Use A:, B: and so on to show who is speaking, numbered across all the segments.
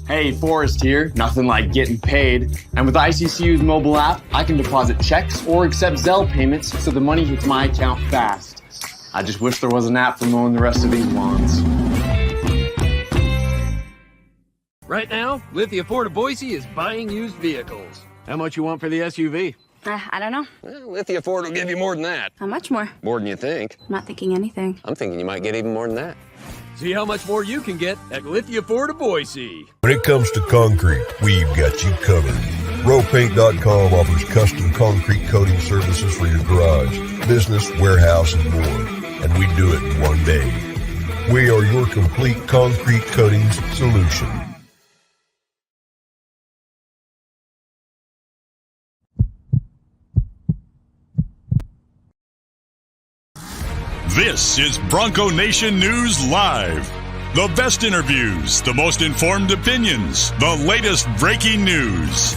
A: Hey, Forrest here. Nothing like getting paid. And with ICCU's mobile app, I can deposit checks or accept Zelle payments so the money hits my account fast. I just wish there was an app for mowing the rest of these lawns.
B: Right now, Lithia Ford of Boise is buying used vehicles. How much you want for the SUV?
C: I don't know.
B: Well, Lithia Ford will give you more than that.
C: How much more?
B: More than you think.
C: I'm not thinking anything.
B: I'm thinking you might get even more than that. See how much more you can get at Lithia Ford of Boise.
D: When it comes to concrete, we've got you covered. RowPaint.com offers custom concrete coating services for your garage, business, warehouse, and more. And we do it in one day. We are your complete concrete coatings solution.
E: This is Bronco Nation News Live. The best interviews, the most informed opinions, the latest breaking news.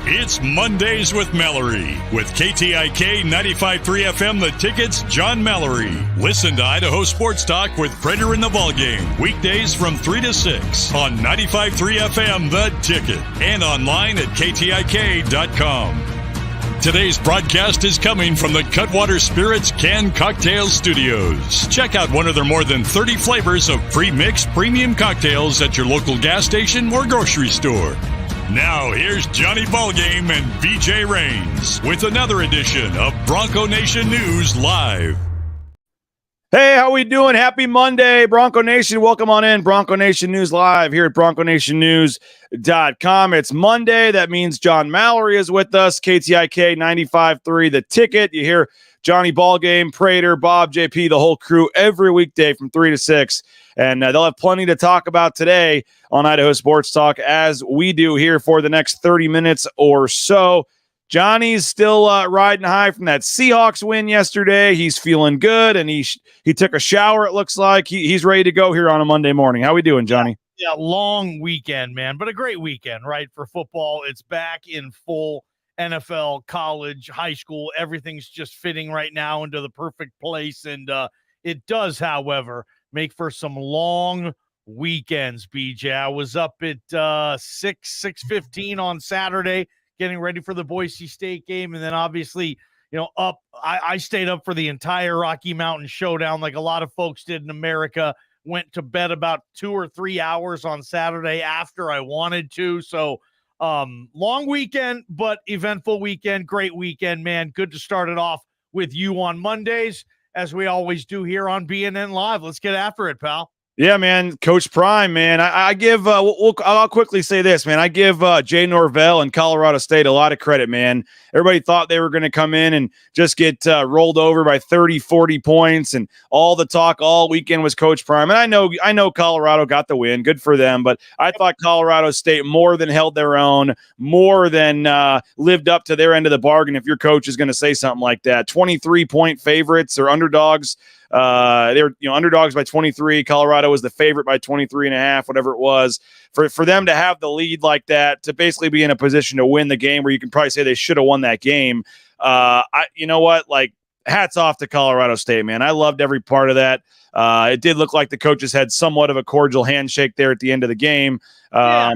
E: It's Mondays with Mallory with KTIK 95.3 FM The Ticket's John Mallory. Listen to Idaho Sports Talk with Prater in the Ballgame. Weekdays from 3 to 6 on 95.3 FM The Ticket and online at KTIK.com. Today's broadcast is coming from the Cutwater Spirits Canned Cocktail Studios. Check out one of their more than 30 flavors of pre-mixed premium cocktails at your local gas station or grocery store. Now, here's Johnny Ballgame and BJ Rains with another edition of Bronco Nation News Live.
F: Hey, how we doing? Happy Monday, Bronco Nation. Welcome on in. Bronco Nation News Live here at BroncoNationNews.com. It's Monday. That means John Mallory is with us. KTIK 95.3 The Ticket. You hear Johnny Ballgame, Prater, Bob, JP, the whole crew every weekday from 3 to 6. And they'll have plenty to talk about today on Idaho Sports Talk as we do here for the next 30 minutes or so. Johnny's still riding high from that Seahawks win yesterday. He's feeling good, and he took a shower, it looks like. He's ready to go here on a Monday morning. How we doing, Johnny?
G: Yeah, long weekend, man, but a great weekend, right, for football. It's back in full. NFL, college, high school, everything's just fitting right now into the perfect place, and it does, however, make for some long weekends, BJ. I was up at 6:15 on Saturday, getting ready for the Boise State game. And then obviously, I stayed up for the entire Rocky Mountain Showdown like a lot of folks did in America. Went to bed about 2 or 3 hours on Saturday after I wanted to. So long weekend, but eventful weekend. Great weekend, man. Good to start it off with you on Mondays, as we always do here on BNN Live. Let's get after it, pal.
F: Yeah, man, Coach Prime, man. I give I'll quickly say this, man. I give Jay Norvell and Colorado State a lot of credit, man. Everybody thought they were going to come in and just get rolled over by 30, 40 points, and all the talk all weekend was Coach Prime. And I know Colorado got the win. Good for them, but I thought Colorado State more than held their own, more than lived up to their end of the bargain. If your coach is going to say something like that, 23-point favorites or underdogs. They're underdogs by 23. Colorado was the favorite by 23.5, whatever it was. For them to have the lead like that, to basically be in a position to win the game, where you can probably say they should have won that game. You know what? Like, hats off to Colorado State, man. I loved every part of that. It did look like the coaches had somewhat of a cordial handshake there at the end of the game. I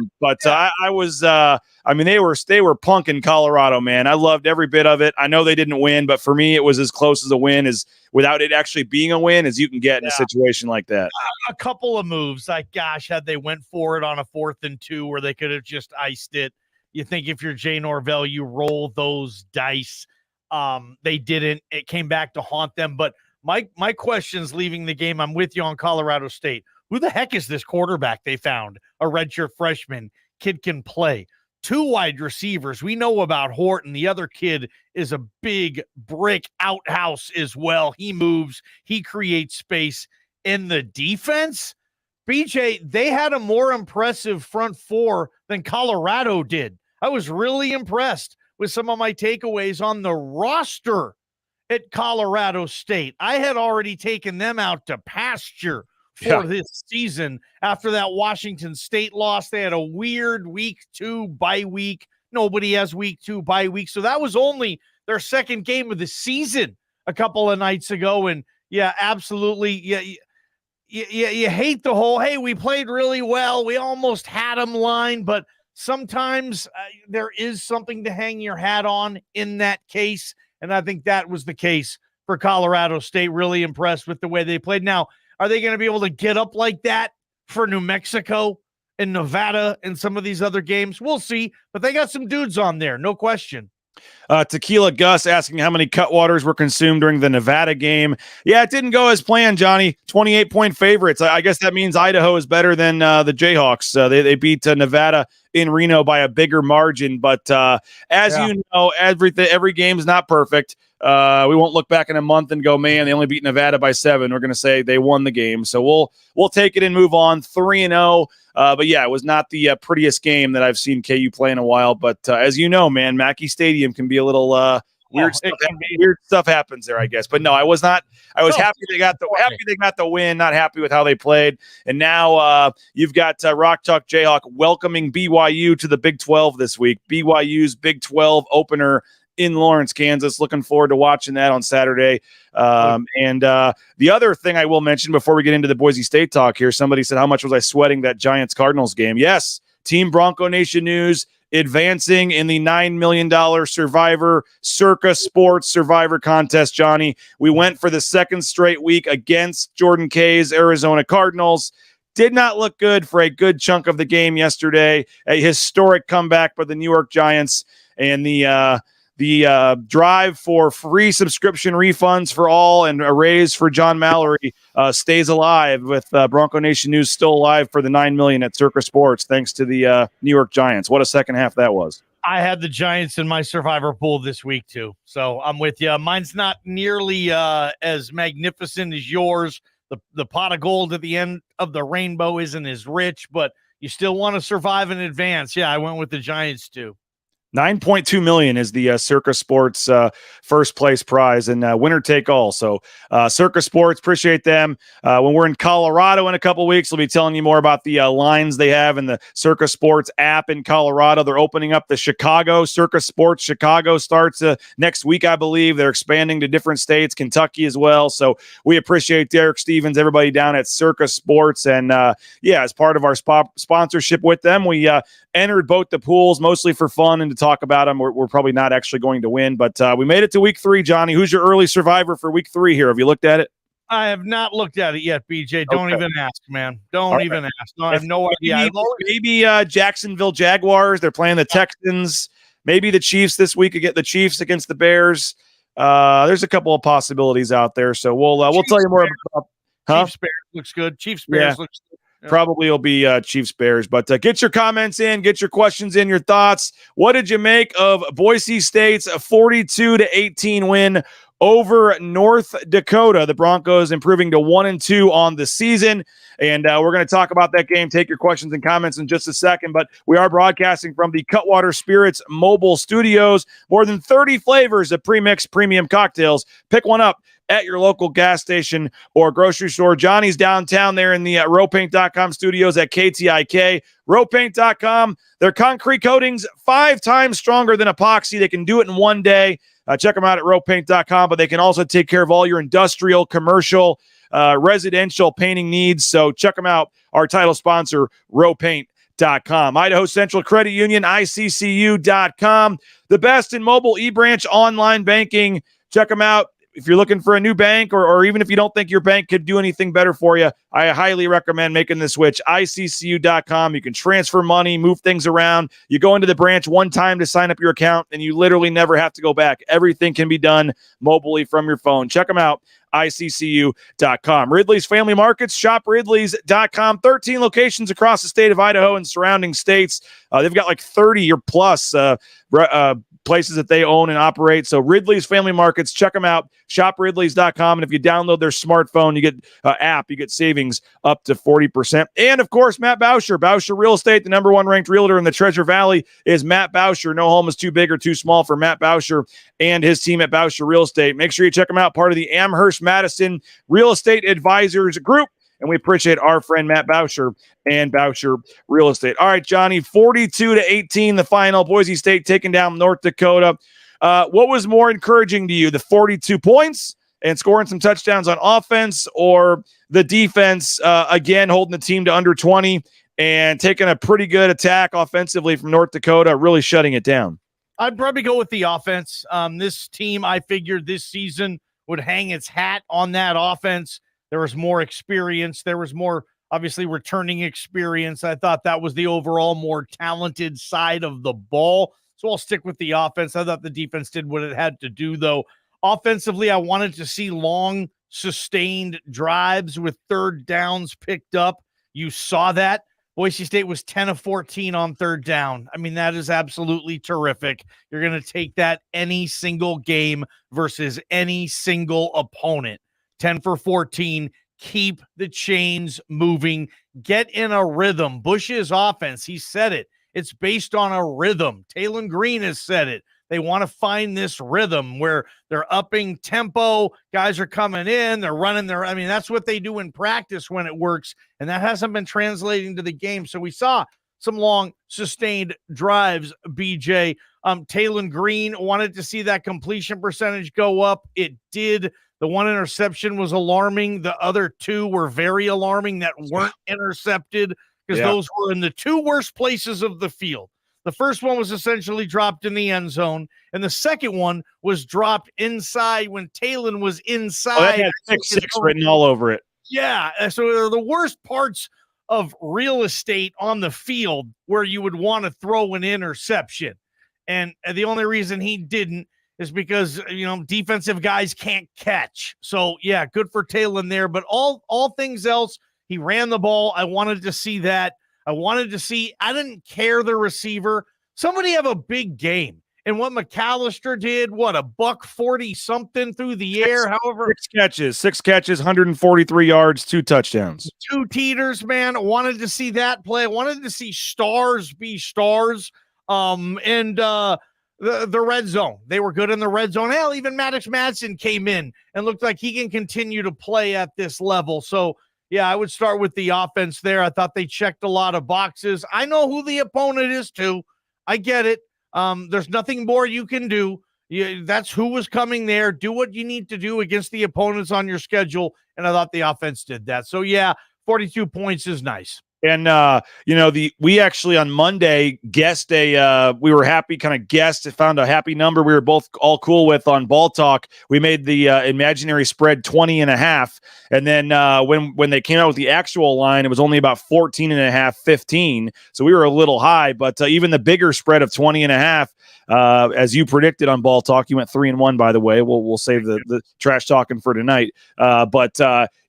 F: was, they were punking Colorado, man. I loved every bit of it. I know they didn't win, but for me, it was as close as a win as without it actually being a win as you can get in a situation like that.
G: A couple of moves, like, gosh, had they went for it on a 4th and 2 where they could have just iced it. You think if you're Jay Norvell, you roll those dice. They didn't. It came back to haunt them. But my question's leaving the game. I'm with you on Colorado State. Who the heck is this quarterback they found? A redshirt freshman. Kid can play. 2 wide receivers. We know about Horton. The other kid is a big brick outhouse as well. He moves. He creates space. In the defense, BJ, they had a more impressive front four than Colorado did. I was really impressed with some of my takeaways on the roster at Colorado State. I had already taken them out to pasture for this season after that Washington State loss. They had a weird week 2 bye week. Nobody has week 2 bye week. So that was only their second game of the season a couple of nights ago. And yeah, absolutely. Yeah. you hate the whole, hey, we played really well, we almost had them line, but sometimes there is something to hang your hat on in that case, and I think that was the case for Colorado State. Really impressed with the way they played. Now, are they going to be able to get up like that for New Mexico and Nevada and some of these other games? We'll see, but they got some dudes on there, no question.
F: Tequila Gus asking how many cutwaters were consumed during the Nevada game. Yeah, it didn't go as planned, Johnny. 28-point favorites. I guess that means Idaho is better than the Jayhawks. They beat Nevada in Reno by a bigger margin. But you know, every game is not perfect. We won't look back in a month and go, man, they only beat Nevada by 7. We're going to say they won the game. So we'll take it and move on. 3-0. But yeah, it was not the prettiest game that I've seen KU play in a while. But as you know, man, Mackey Stadium can be a little weird. Weird stuff happens there, I guess. But no, I was not. I was happy they got the win. Not happy with how they played. And now you've got Rock Chalk Jayhawk welcoming BYU to the Big 12 this week. BYU's Big 12 opener in Lawrence, Kansas. Looking forward to watching that on Saturday. And the other thing I will mention before we get into the Boise State talk here, somebody said, how much was I sweating that Giants-Cardinals game? Yes, Team Bronco Nation News advancing in the $9 million Survivor Circa Sports Survivor contest, Johnny. We went for the second straight week against Jordan K's Arizona Cardinals. Did not look good for a good chunk of the game yesterday. A historic comeback by the New York Giants, and the drive for free subscription refunds for all and a raise for John Mallory stays alive, with Bronco Nation News still alive for the $9 million at Circa Sports, thanks to the New York Giants. What a second half that was.
G: I had the Giants in my Survivor pool this week too, so I'm with you. Mine's not nearly as magnificent as yours. The pot of gold at the end of the rainbow isn't as rich, but you still want to survive in advance. Yeah, I went with the Giants too.
F: $9.2 million is the Circa Sports first place prize, and winner take all. So Circa Sports, appreciate them. When we're in Colorado in a couple weeks, we'll be telling you more about the lines they have in the Circa Sports app in Colorado. They're opening up the Chicago Circa Sports. Chicago starts next week, I believe. They're expanding to different states, Kentucky as well. So we appreciate Derek Stevens, everybody down at Circa Sports. And as part of our sponsorship with them, we entered both the pools mostly for fun and to talk about them. We're probably not actually going to win, but we made it to week 3. Johnny, who's your early survivor for week 3 here? Have you looked at it?
G: I have not looked at it yet, BJ. Don't even ask, man. Don't even ask. No, I have no idea.
F: Maybe Jacksonville Jaguars. They're playing the Texans. Maybe the Chiefs this week against the Chiefs against the Bears. There's a couple of possibilities out there, so we'll tell you more about.
G: Chiefs Bears looks good. Chiefs Bears looks good.
F: Probably it'll be Chiefs Bears, but get your comments in, get your questions in, your thoughts. What did you make of Boise State's 42-18 win over North Dakota? The Broncos improving to 1-2 on the season, and we're going to talk about that game. Take your questions and comments in just a second, but we are broadcasting from the Cutwater Spirits mobile studios. More than 30 flavors of pre-mixed premium cocktails. Pick one up at your local gas station or grocery store. Johnny's downtown there in the rowpaint.com studios at KTIK. Rowpaint.com, their concrete coatings 5 times stronger than epoxy. They can do it in one day. Check them out at rowpaint.com, but they can also take care of all your industrial, commercial, residential painting needs. So check them out. Our title sponsor, rowpaint.com. Idaho Central Credit Union, ICCU.com. The best in mobile eBranch online banking. Check them out. If you're looking for a new bank, or even if you don't think your bank could do anything better for you, I highly recommend making the switch. ICCU.com. You can transfer money, move things around. You go into the branch one time to sign up your account, and you literally never have to go back. Everything can be done mobilely from your phone. Check them out. ICCU.com. Ridley's Family Markets, shop Ridley's.com. 13 locations across the state of Idaho and surrounding states. They've got like 30 or plus places that they own and operate. So Ridley's Family Markets, check them out. Shop Ridley's.com. And if you download their smartphone, you get app, you get savings up to 40%. And of course, Matt Bauscher, Bauscher Real Estate, the number 1 ranked realtor in the Treasure Valley is Matt Bauscher. No home is too big or too small for Matt Bauscher and his team at Bauscher Real Estate. Make sure you check them out, part of the Amherst Madison Real Estate Advisors Group. And we appreciate our friend Matt Bauscher and Bauscher Real Estate. All right, Johnny, 42-18, the final. Boise State taking down North Dakota. What was more encouraging to you, the 42 points and scoring some touchdowns on offense, or the defense, again, holding the team to under 20 and taking a pretty good attack offensively from North Dakota, really shutting it down?
G: I'd probably go with the offense. This team, I figured this season would hang its hat on that offense. There was more experience. There was more, obviously, returning experience. I thought that was the overall more talented side of the ball. So I'll stick with the offense. I thought the defense did what it had to do, though. Offensively, I wanted to see long, sustained drives with third downs picked up. You saw that. Boise State was 10 of 14 on third down. I mean, that is absolutely terrific. You're going to take that any single game versus any single opponent. 10 for 14. Keep the chains moving. Get in a rhythm. Bush's offense, he said it. It's based on a rhythm. Talon Green has said it. They want to find this rhythm where they're upping tempo. Guys are coming in. They're running their, I mean, that's what they do in practice when it works. And that hasn't been translating to the game. So we saw some long, sustained drives, BJ. Talon Green wanted to see that completion percentage go up. It did. The one interception was alarming. The other two were very alarming that weren't intercepted because those were in the two worst places of the field. The first one was essentially dropped in the end zone, and the second one was dropped inside when Talon was inside.
F: Oh, that had 6-6 written all over it.
G: Yeah, so they're the worst parts of real estate on the field where you would want to throw an interception. And the only reason he didn't is because, you know, defensive guys can't catch. So, yeah, good for Talon there. But all things else, he ran the ball. I wanted to see that. I didn't care the receiver. Somebody have a big game. And what McAllister did, what, a $140 something through the air, however.
F: 6 catches, 143 yards, 2 touchdowns.
G: 2 teeters, man. I wanted to see that play. I wanted to see stars be stars. The red zone. They were good in the red zone. Hell, even Maddox Madsen came in and looked like he can continue to play at this level. So, yeah, I would start with the offense there. I thought they checked a lot of boxes. I know who the opponent is, too. I get it. There's nothing more you can do. That's who was coming there. Do what you need to do against the opponents on your schedule, and I thought the offense did that. So, yeah, 42 points is nice.
F: And, we actually on Monday guessed we were happy, found a happy number we were both all cool with on Ball Talk. We made the imaginary spread 20.5. And then when they came out with the actual line, it was only about 14.5, 15. So we were a little high, but even the bigger spread of 20.5, as you predicted on Ball Talk, you went 3-1, by the way. We'll save the trash talking for tonight. But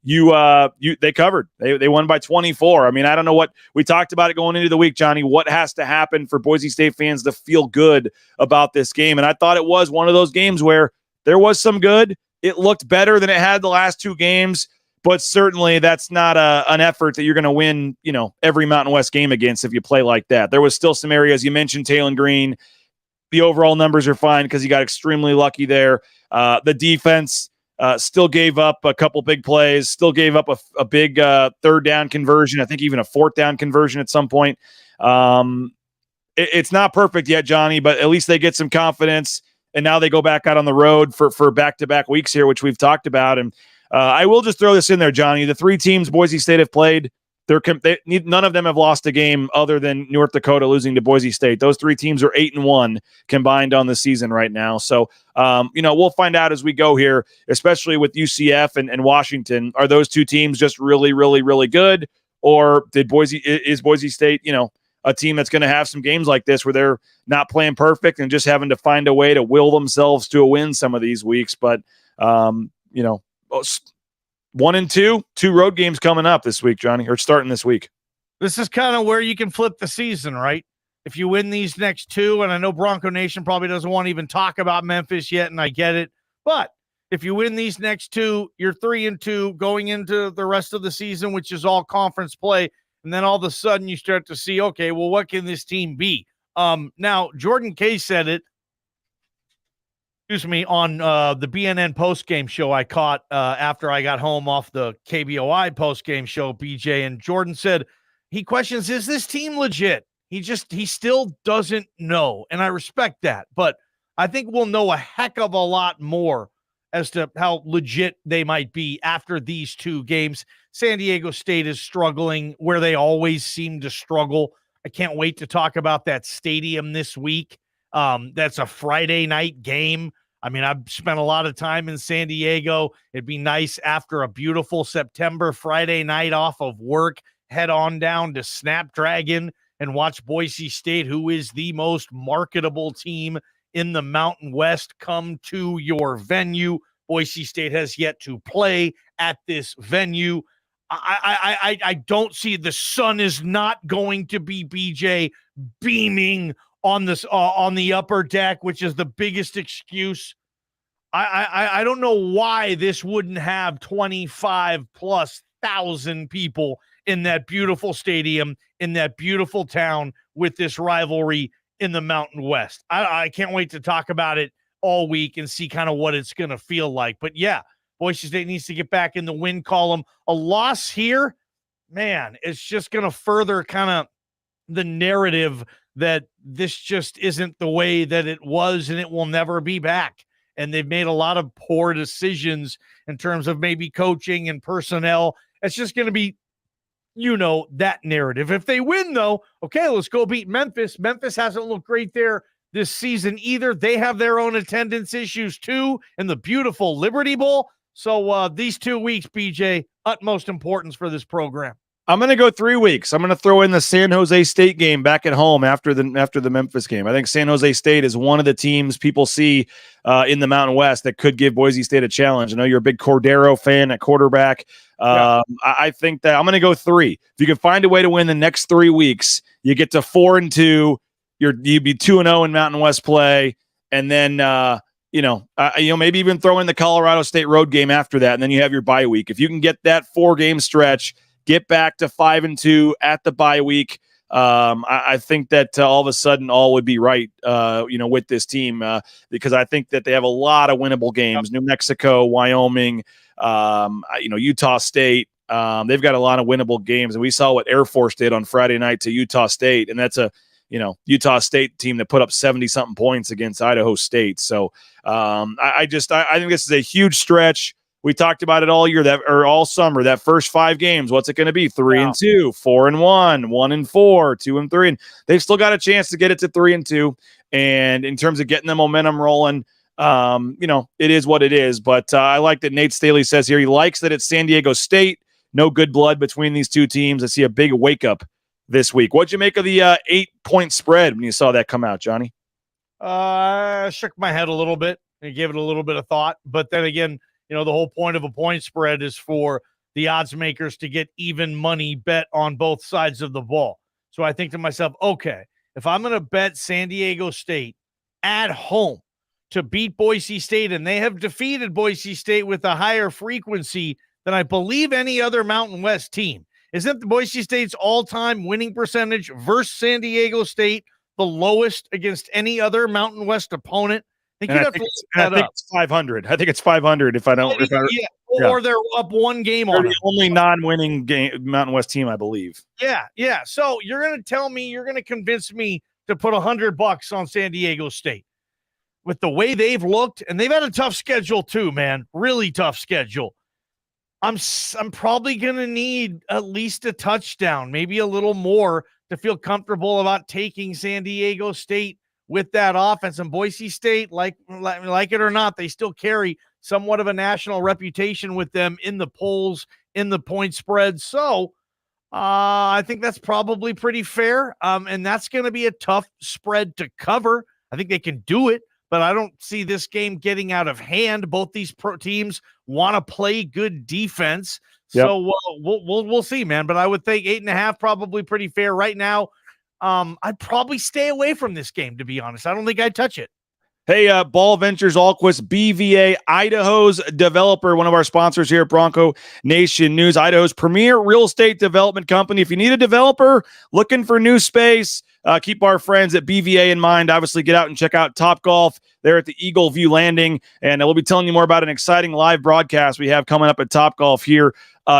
F: they covered. They won by 24. I mean, I don't know what we talked about it going into the week, Johnny. What has to happen for Boise State fans to feel good about this game? And I thought it was one of those games where there was some good. It looked better than it had the last 2 games, but certainly that's not an effort that you're going to win, every Mountain West game against if you play like that. There was still some areas. You mentioned Talon Green. The overall numbers are fine because he got extremely lucky there. The defense still gave up a couple big plays, still gave up a big third down conversion. I think even a 4th down conversion at some point. It's not perfect yet, Johnny, but at least they get some confidence. And now they go back out on the road for back-to-back weeks here, which we've talked about. And I will just throw this in there, Johnny. The 3 teams Boise State have played, none of them have lost a game other than North Dakota losing to Boise State. Those 3 teams are 8-1 combined on the season right now. So, we'll find out as we go here, especially with UCF and Washington. Are those 2 teams just really, really, really good? Or is Boise State, a team that's going to have some games like this where they're not playing perfect and just having to find a way to will themselves to a win some of these weeks? But, 1 and 2 road games coming up this week, Johnny, or starting this week.
G: This is kind of where you can flip the season, right? If you win these next 2, and I know Bronco Nation probably doesn't want to even talk about Memphis yet, and I get it, but if you win these next 2, you're 3-2 going into the rest of the season, which is all conference play, and then all of a sudden you start to see, okay, well, what can this team be? Now, Jordan Kay said it, on the BNN postgame show I caught after I got home off the KBOI postgame show, BJ, and Jordan said he questions, is this team legit? He still doesn't know, and I respect that, but I think we'll know a heck of a lot more as to how legit they might be after these two games. San Diego State is struggling where they always seem to struggle. I can't wait to talk about that stadium this week. That's a Friday night game. I mean, I've spent a lot of time in San Diego. It'd be nice after a beautiful September Friday night off of work, head on down to Snapdragon and watch Boise State, who is the most marketable team in the Mountain West, come to your venue. Boise State has yet to play at this venue. I don't see, the sun is not going to be, BJ, beaming on this on the upper deck, which is the biggest excuse. I don't know why this wouldn't have 25,000+ people in that beautiful stadium, in that beautiful town, with this rivalry in the Mountain West. I can't wait to talk about it all week and see kind of what it's going to feel like. But yeah, Boise State needs to get back in the win column. A loss here, man, it's just going to further kind of the narrative that this just isn't the way that it was and it will never be back. And they've made a lot of poor decisions in terms of maybe coaching and personnel. It's just going to be, that narrative. If they win, though, okay, let's go beat Memphis. Memphis hasn't looked great there this season either. They have their own attendance issues, too, in the beautiful Liberty Bowl. So these 2 weeks, BJ, utmost importance for this program.
F: I'm going to go 3 weeks. I'm going to throw in the San Jose State game back at home after the Memphis game. I think San Jose State is one of the teams people see in the Mountain West that could give Boise State a challenge. I know you're a big Cordero fan at quarterback. I think that I'm going to go 3. If you can find a way to win the next 3 weeks, you get to 4-2. You'd be 2-0 in Mountain West play, and then maybe even throw in the Colorado State road game after that, and then you have your bye week. If you can get that 4-game stretch, get back to 5-2 at the bye week. I think that all of a sudden all would be right, with this team because I think that they have a lot of winnable games. New Mexico, Wyoming, Utah State. They've got a lot of winnable games, and we saw what Air Force did on Friday night to Utah State, and that's a Utah State team that put up 70-something points against Idaho State. So I think this is a huge stretch. We talked about it all year, all summer. That first 5 games, what's it going to be? 3-2, 4-1, 1-4, 2-3, and they've still got a chance to get it to 3-2. And in terms of getting the momentum rolling, it is what it is. But I like that Nate Staley says here he likes that it's San Diego State. No good blood between these two teams. I see a big wake up this week. What'd you make of the 8-point spread when you saw that come out, Johnny?
G: I shook my head a little bit and gave it a little bit of thought, but then again, the whole point of a point spread is for the odds makers to get even money bet on both sides of the ball. So I think to myself, okay, if I'm going to bet San Diego State at home to beat Boise State, and they have defeated Boise State with a higher frequency than I believe any other Mountain West team. Isn't the Boise State's all-time winning percentage versus San Diego State the lowest against any other Mountain West opponent? I think it's 500.
F: I think it's 500 if I don't.
G: Or they're up one game on
F: the only non-winning game Mountain West team, I believe.
G: Yeah. So you're going to tell me, you're going to convince me to put $100 on San Diego State with the way they've looked, and they've had a tough schedule too, man. Really tough schedule. I'm probably going to need at least a touchdown, maybe a little more, to feel comfortable about taking San Diego State with that offense. And Boise State, like it or not, they still carry somewhat of a national reputation with them in the polls, in the point spread. So I think that's probably pretty fair. And that's going to be a tough spread to cover. I think they can do it, but I don't see this game getting out of hand. Both these teams want to play good defense. Yep. So we'll see, man. But I would think 8.5 probably pretty fair right now. I'd probably stay away from this game, to be honest. I don't think I'd touch it.
F: Hey, Ball Ventures, Alquist, BVA, Idaho's developer, one of our sponsors here at Bronco Nation News, Idaho's premier real estate development company. If you need a developer looking for new space, keep our friends at BVA in mind. Obviously, get out and check out Topgolf there at the Eagle View Landing. And we'll be telling you more about an exciting live broadcast we have coming up at Topgolf here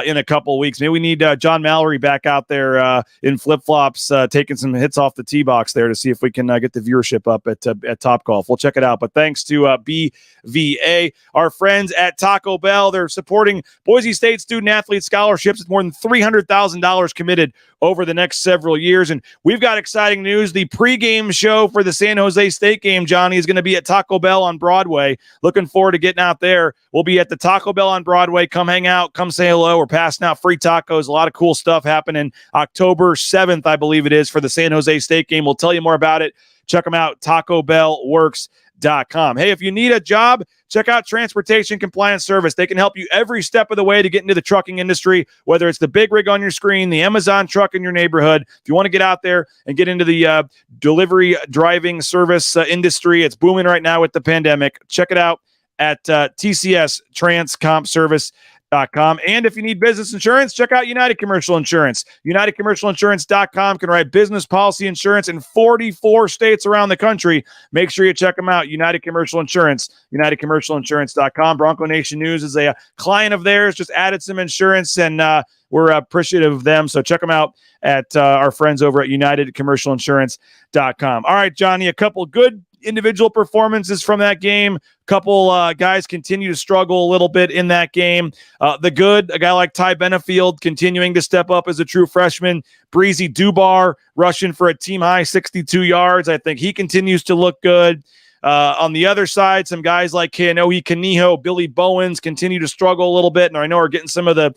F: in a couple of weeks. Maybe we need John Mallory back out there in flip-flops taking some hits off the tee box there to see if we can get the viewership up at Topgolf. We'll check it out. But thanks to BVA, our friends at Taco Bell, they're supporting Boise State student-athlete scholarships with more than $300,000 committed over the next several years. And we've got exciting news. The pregame show for the San Jose State game, Johnny, is going to be at Taco Bell on Broadway. Looking forward to getting out there. We'll be at the Taco Bell on Broadway. Come hang out. Come say hello. We're passing out free tacos. A lot of cool stuff happening October 7th, I believe it is, for the San Jose State game. We'll tell you more about it. Check them out, TacoBellWorks.com. Hey, if you need a job, check out Transportation Compliance Service. They can help you every step of the way to get into the trucking industry, whether it's the big rig on your screen, the Amazon truck in your neighborhood. If you want to get out there and get into the delivery driving service industry, it's booming right now with the pandemic. Check it out at TCSTransCompService.com. And if you need business insurance, check out United Commercial Insurance. UnitedCommercialInsurance.com can write business policy insurance in 44 states around the country. Make sure you check them out. United Commercial Insurance, UnitedCommercialInsurance.com. Bronco Nation News is a client of theirs, just added some insurance, and we're appreciative of them. So check them out at our friends over at UnitedCommercialInsurance.com. All right, Johnny, a couple good individual performances from that game. Couple guys continue to struggle a little bit in that game. The good, a guy like Ty Benefield continuing to step up as a true freshman. Breezy Dubar rushing for a team-high 62 yards. I think he continues to look good. On the other side, some guys like Keanohi Kaniho, Billy Bowens continue to struggle a little bit, and I know are getting some of the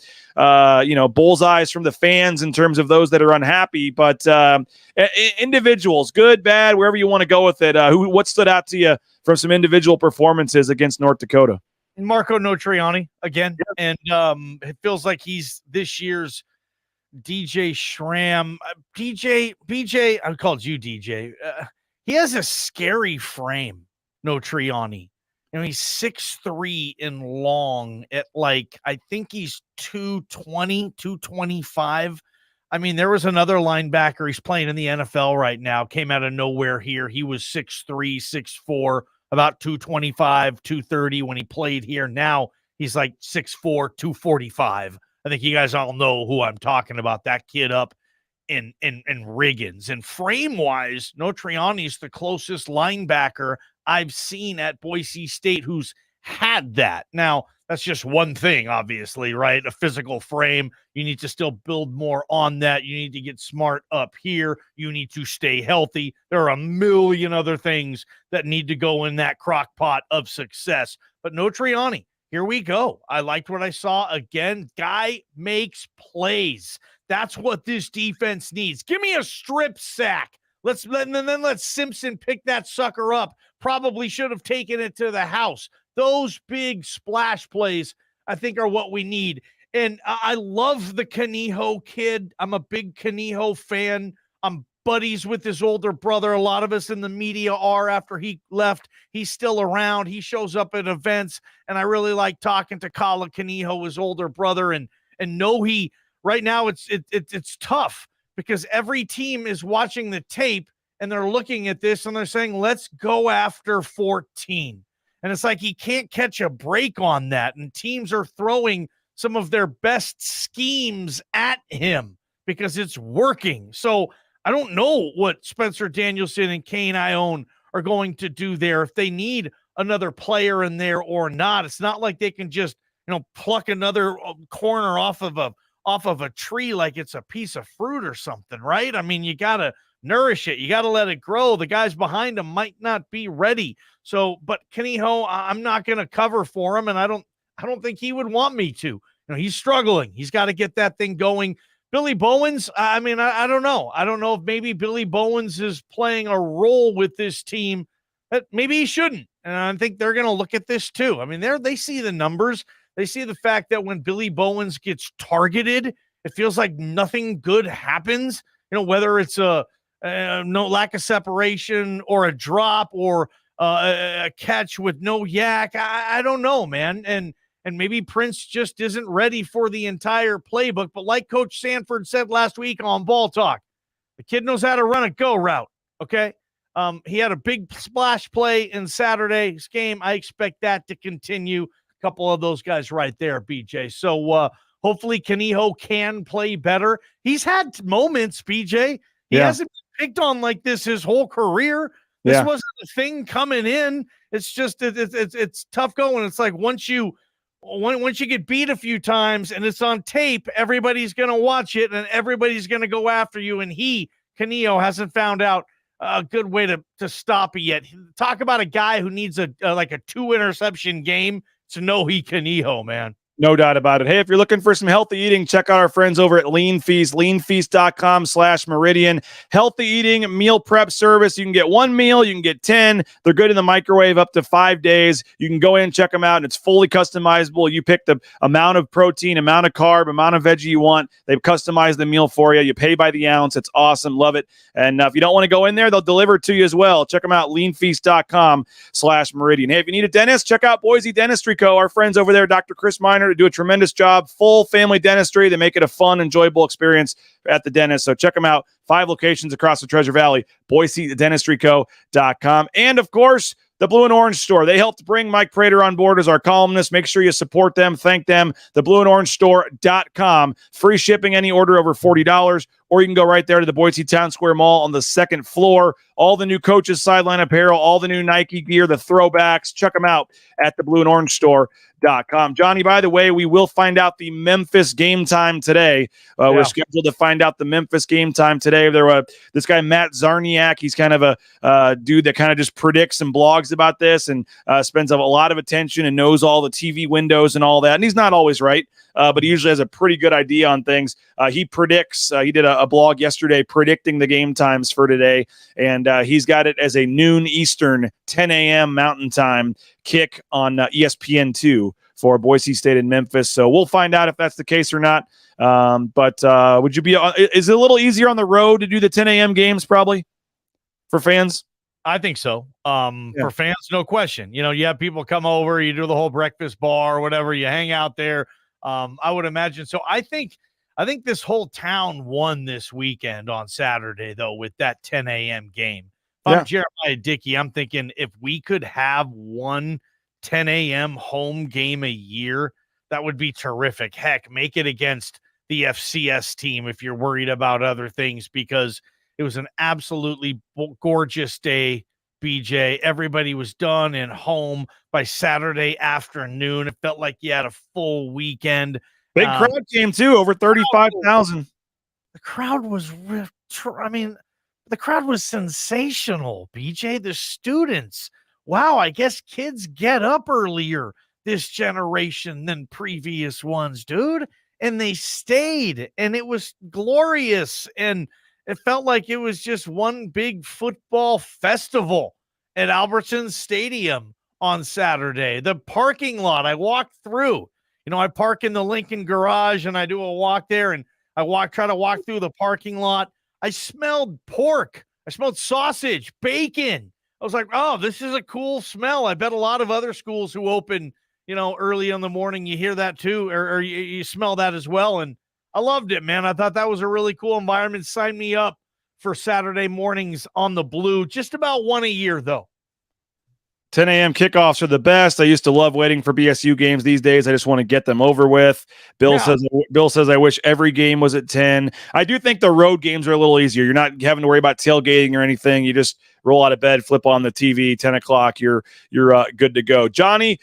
F: bullseyes from the fans in terms of those that are unhappy. But individuals, good, bad, wherever you want to go with it. What stood out to you from some individual performances against North Dakota?
G: Marco Notriani again, and it feels like he's this year's DJ Schramm. BJ, I called you DJ. He has a scary frame, Notriani. He's 6'3" and long at I think he's 220, 225. I mean, there was another linebacker. He's playing in the NFL right now. Came out of nowhere here. He was 6'3", 6'4", about 225, 230 when he played here. Now he's like 6'4", 245. I think you guys all know who I'm talking about. That kid up in Riggins. And frame-wise, Notriani's the closest linebacker I've seen at Boise State who's had that. Now, that's just one thing, obviously, right? A physical frame. You need to still build more on that. You need to get smart up here. You need to stay healthy. There are a million other things that need to go in that crock pot of success. But Notriani, here we go. I liked what I saw. Again, guy makes plays. That's what this defense needs. Give me a strip sack. Let's Simpson pick that sucker up. Probably should have taken it to the house. Those big splash plays, I think, are what we need. And I love the Kaniho kid. I'm a big Kaniho fan. I'm buddies with his older brother. A lot of us in the media are after he left. He's still around. He shows up at events. And I really like talking to Kala Kaniho, his older brother, and know he right now it's tough because every team is watching the tape and they're looking at this and they're saying, let's go after 14. And it's like he can't catch a break on that. And teams are throwing some of their best schemes at him because it's working. So I don't know what Spencer Danielson and Kane Ione are going to do there, if they need another player in there or not. It's not like they can just, pluck another corner off of a tree like it's a piece of fruit or something, right? I mean, you got to nourish it. You got to let it grow. The guys behind him might not be ready. So, but Kaniho, I'm not going to cover for him, and I don't think he would want me to. He's struggling. He's got to get that thing going. Billy Bowens, I mean, I don't know. I don't know if maybe Billy Bowens is playing a role with this team that maybe he shouldn't. And I think they're going to look at this too. I mean, they see the numbers. They see the fact that when Billy Bowens gets targeted, it feels like nothing good happens. Whether it's no lack of separation or a drop or a catch with no yak. I don't know, man. And maybe Prince just isn't ready for the entire playbook. But like Coach Sanford said last week on Ball Talk, the kid knows how to run a go route. Okay. He had a big splash play in Saturday's game. I expect that to continue. A couple of those guys right there, BJ. So Hopefully Kaniho can play better. He's had moments, BJ. He hasn't been picked on like this his whole career. This wasn't a thing coming in. It's just it's tough going. It's like once you get beat a few times and it's on tape, everybody's going to watch it and everybody's going to go after you. And Kaniho, hasn't found out a good way to stop it yet. Talk about a guy who needs a 2 interception game to know Kaniho, man.
F: No doubt about it. Hey, if you're looking for some healthy eating, check out our friends over at Lean Feast, leanfeast.com/Meridian. Healthy eating, meal prep service. You can get 1 meal, you can get 10. They're good in the microwave up to 5 days. You can go in, check them out, and it's fully customizable. You pick the amount of protein, amount of carb, amount of veggie you want. They've customized the meal for you. You pay by the ounce. It's awesome. Love it. And if you don't want to go in there, they'll deliver it to you as well. Check them out, leanfeast.com/Meridian. Hey, if you need a dentist, check out Boise Dentistry Co. Our friends over there, Dr. Chris Miner, to do a tremendous job. Full family dentistry. They make it a fun, enjoyable experience at the dentist. So check them out. 5 locations across the Treasure Valley, BoiseDentistryCo.com. And of course, the Blue and Orange Store. They helped bring Mike Prater on board as our columnist. Make sure you support them. Thank them. The BlueandOrangeStore.com. Free shipping any order over $40. Or you can go right there to the Boise Town Square Mall on the 2nd floor. All the new coaches' sideline apparel, all the new Nike gear, the throwbacks. Check them out at the BlueandOrangeStore.com. Johnny, by the way, we will find out the Memphis game time today. We're scheduled to find out the Memphis game time today. This guy, Matt Zarniak, he's kind of a dude that kind of just predicts and blogs about this and spends a lot of attention and knows all the TV windows and all that. And he's not always right, but he usually has a pretty good idea on things. He predicts. He did a blog yesterday predicting the game times for today, and he's got it as a noon Eastern, 10 a.m. Mountain Time kick on ESPN2 for Boise State and Memphis. So we'll find out if that's the case or not. But would you be? Is it a little easier on the road to do the 10 a.m. games probably for fans?
G: I think so. For fans, no question. You have people come over, you do the whole breakfast bar or whatever, you hang out there. I would imagine. So I think this whole town won this weekend on Saturday, though, with that 10 a.m. game. If I'm Jeremiah Dickey, I'm thinking if we could have one 10 a.m. home game a year, that would be terrific. Heck, make it against the FCS team if you're worried about other things, because it was an absolutely gorgeous day, BJ. Everybody was done and home by Saturday afternoon. It felt like you had a full weekend.
F: Big crowd came too, over 35,000.
G: The crowd was, the crowd was sensational, BJ. The students, wow, I guess kids get up earlier this generation than previous ones, dude. And they stayed, and it was glorious. And it felt like it was just one big football festival at Albertson Stadium on Saturday. The parking lot, I walked through. I park in the Lincoln garage and I do a walk there, and I try to walk through the parking lot. I smelled pork. I smelled sausage, bacon. I was like, oh, this is a cool smell. I bet a lot of other schools who open, early in the morning, you hear that too, or you smell that as well. And I loved it, man. I thought that was a really cool environment. Sign me up for Saturday mornings on the Blue. Just about one a year, though.
F: 10 a.m. kickoffs are the best. I used to love waiting for BSU games. These days, I just want to get them over with. Bill says I wish every game was at 10. I do think the road games are a little easier. You're not having to worry about tailgating or anything. You just roll out of bed, flip on the TV, 10 o'clock. You're good to go. Johnny,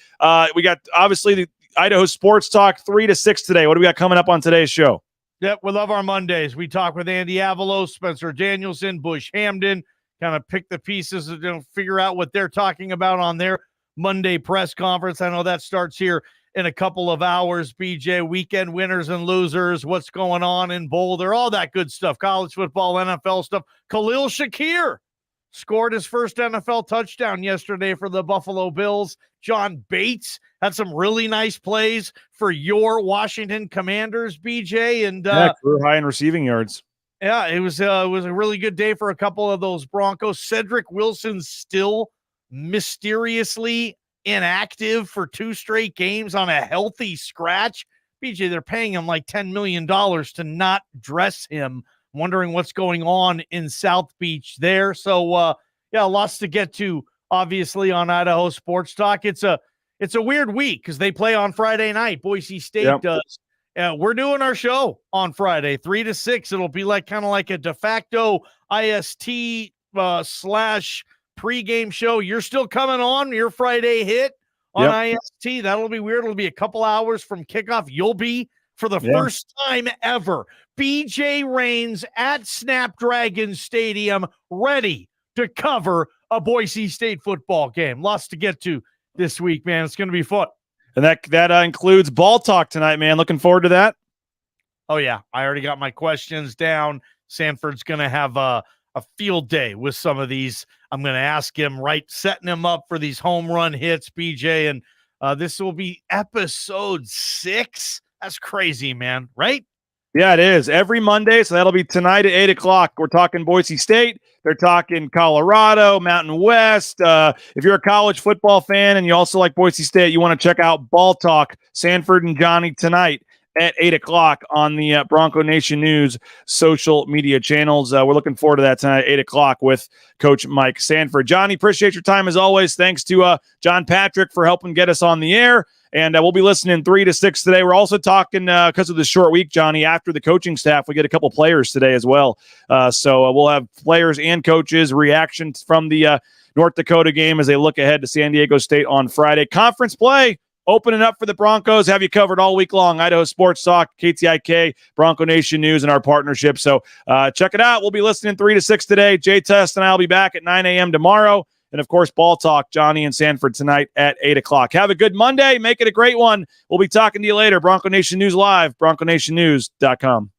F: we got obviously the Idaho Sports Talk 3 to 6 today. What do we got coming up on today's show?
G: Yep, we love our Mondays. We talk with Andy Avalos, Spencer Danielson, Bush Hamden. Kind of pick the pieces and figure out what they're talking about on their Monday press conference. I know that starts here in a couple of hours. BJ, weekend winners and losers, what's going on in Boulder, all that good stuff, college football, NFL stuff. Khalil Shakir scored his first NFL touchdown yesterday for the Buffalo Bills. John Bates had some really nice plays for your Washington Commanders, BJ. And
F: career high in receiving yards.
G: Yeah, it was a really good day for a couple of those Broncos. Cedric Wilson still mysteriously inactive for 2 straight games on a healthy scratch. BJ, they're paying him like $10 million to not dress him. I'm wondering what's going on in South Beach there. So, lots to get to, obviously, on Idaho Sports Talk. It's a weird week because they play on Friday night. Boise State does. we're doing our show on Friday, 3 to 6. It'll be kind of like a de facto IST slash pregame show. You're still coming on your Friday hit on IST. That'll be weird. It'll be a couple hours from kickoff. You'll be, for the first time ever, BJ Rains at Snapdragon Stadium, ready to cover a Boise State football game. Lots to get to this week, man. It's going to be fun.
F: And that includes ball talk tonight, man. Looking forward to that.
G: Oh, yeah. I already got my questions down. Sanford's going to have a field day with some of these. I'm going to ask him, setting him up for these home run hits, BJ. And this will be episode 6. That's crazy, man. Right?
F: Yeah, it is. Every Monday, so that'll be tonight at 8 o'clock. We're talking Boise State. They're talking Colorado, Mountain West. If you're a college football fan and you also like Boise State, you want to check out Ball Talk, Sanford and Johnny tonight at 8 o'clock on the Bronco Nation News social media channels. We're looking forward to that tonight at 8 o'clock with Coach Mike Sanford. Johnny, appreciate your time as always. Thanks to John Patrick for helping get us on the air. And we'll be listening 3 to 6 today. We're also talking, because of the short week, Johnny, after the coaching staff, we get a couple players today as well. So we'll have players and coaches' reactions from the North Dakota game as they look ahead to San Diego State on Friday. Conference play opening up for the Broncos. Have you covered all week long. Idaho Sports Talk, KTIK, Bronco Nation News, and our partnership. So check it out. We'll be listening 3 to 6 today. Jay Test and I will be back at 9 a.m. tomorrow. And, of course, Ball Talk, Johnny and Sanford tonight at 8 o'clock. Have a good Monday. Make it a great one. We'll be talking to you later. Bronco Nation News Live, bronconationnews.com.